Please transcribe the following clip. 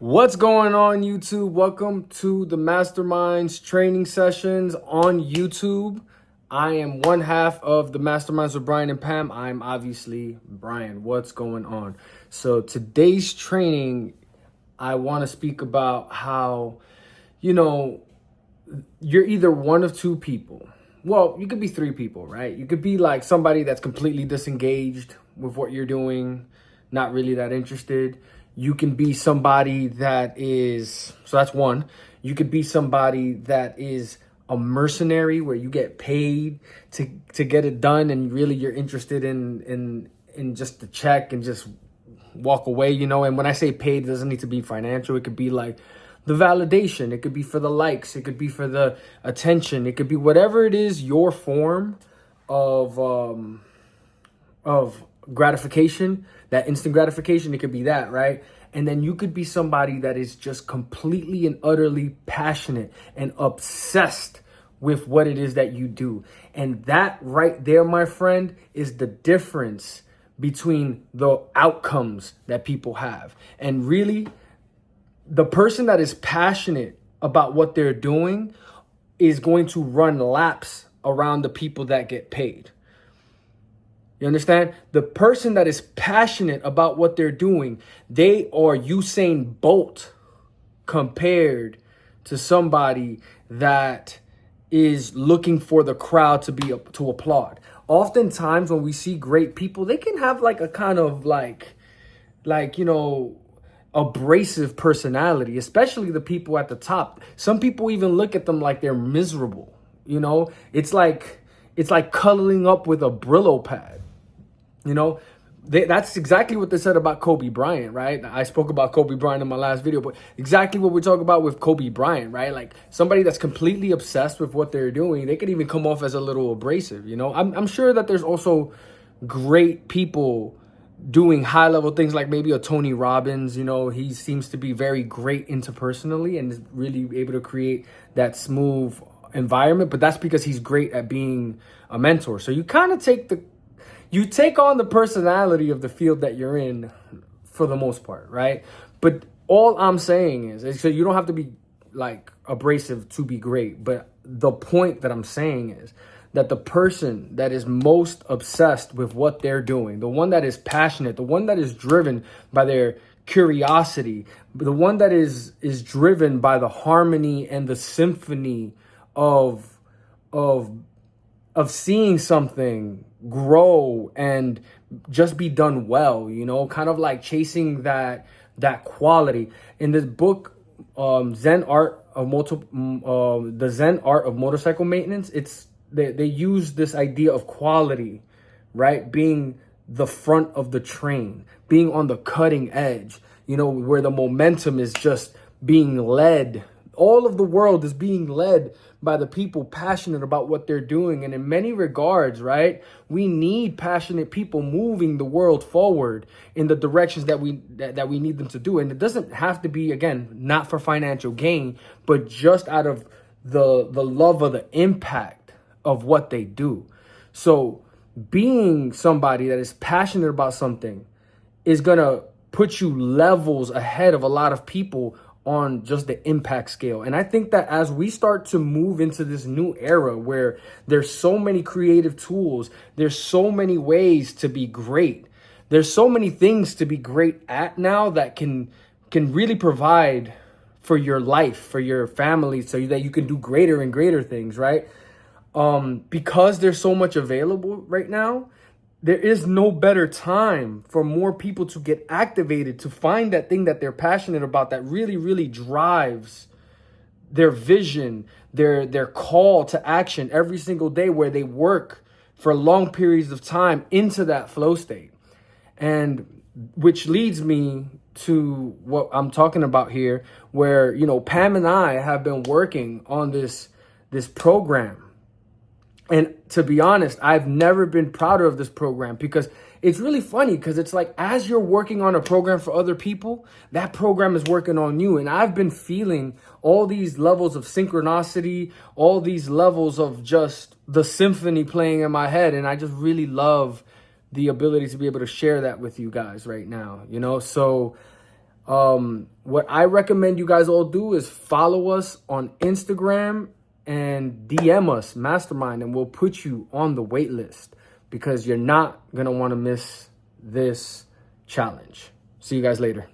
What's going on, YouTube? Welcome to the Masterminds training sessions on YouTube. I am one half of the Masterminds with Brian and Pam. I'm obviously Brian. What's going on? So today's training, I want to speak about how, you're either one of two people. Well, you could be three people, right? You could be like somebody that's completely disengaged with what you're doing, not really that interested. You can be somebody that is, so that's one. You could be somebody that is a mercenary where you get paid to get it done, and really you're interested in just the check and just walk away, And when I say paid, it doesn't need to be financial. It could be like the validation. It could be for the likes. It could be for the attention. It could be whatever it is, your form of gratification, that instant gratification. It could be that, right? And then you could be somebody that is just completely and utterly passionate and obsessed with what it is that you do. And that right there, my friend, is the difference between the outcomes that people have. And really, the person that is passionate about what they're doing is going to run laps around the people that get paid. You understand? The person that is passionate about what they're doing, they are Usain Bolt compared to somebody that is looking for the crowd to applaud. Oftentimes when we see great people, they can have like a kind of abrasive personality, especially the people at the top. Some people even look at them like they're miserable. It's like cuddling up with a Brillo pad. That's exactly what they said about Kobe Bryant, right? I spoke about Kobe Bryant in my last video, but exactly what we're talking about with Kobe Bryant, right? Like somebody that's completely obsessed with what they're doing, they could even come off as a little abrasive, I'm sure that there's also great people doing high level things like maybe a Tony Robbins. He seems to be very great interpersonally and is really able to create that smooth environment, but that's because he's great at being a mentor. So you kind of take on the personality of the field that you're in for the most part, right? But all I'm saying is so you don't have to be like abrasive to be great. But the point that I'm saying is that the person that is most obsessed with what they're doing, the one that is passionate, the one that is driven by their curiosity, the one that is driven by the harmony and the symphony of seeing something grow and just be done well, kind of like chasing that quality. In this book, the Zen Art of Motorcycle Maintenance, they use this idea of quality, right? Being the front of the train, being on the cutting edge, where the momentum is just being led. All of the world is being led by the people passionate about what they're doing. And in many regards, right, we need passionate people moving the world forward in the directions that we need them to do. And it doesn't have to be, again, not for financial gain, but just out of the love of the impact of what they do. So being somebody that is passionate about something is going to put you levels ahead of a lot of people on just the impact scale. And I think that as we start to move into this new era where there's so many creative tools, there's so many ways to be great, there's so many things to be great at now that can really provide for your life, for your family, so that you can do greater and greater things, right? Because there's so much available right now, there is no better time for more people to get activated, to find that thing that they're passionate about, that really, really drives their vision, their call to action every single day, where they work for long periods of time into that flow state. And which leads me to what I'm talking about here, where, Pam and I have been working on this program. And to be honest, I've never been prouder of this program, because it's really funny, because it's like, as you're working on a program for other people, that program is working on you. And I've been feeling all these levels of synchronicity, all these levels of just the symphony playing in my head. And I just really love the ability to be able to share that with you guys right now, So What I recommend you guys all do is follow us on Instagram and DM us, Mastermind, and we'll put you on the wait list because you're not going to want to miss this challenge. See you guys later.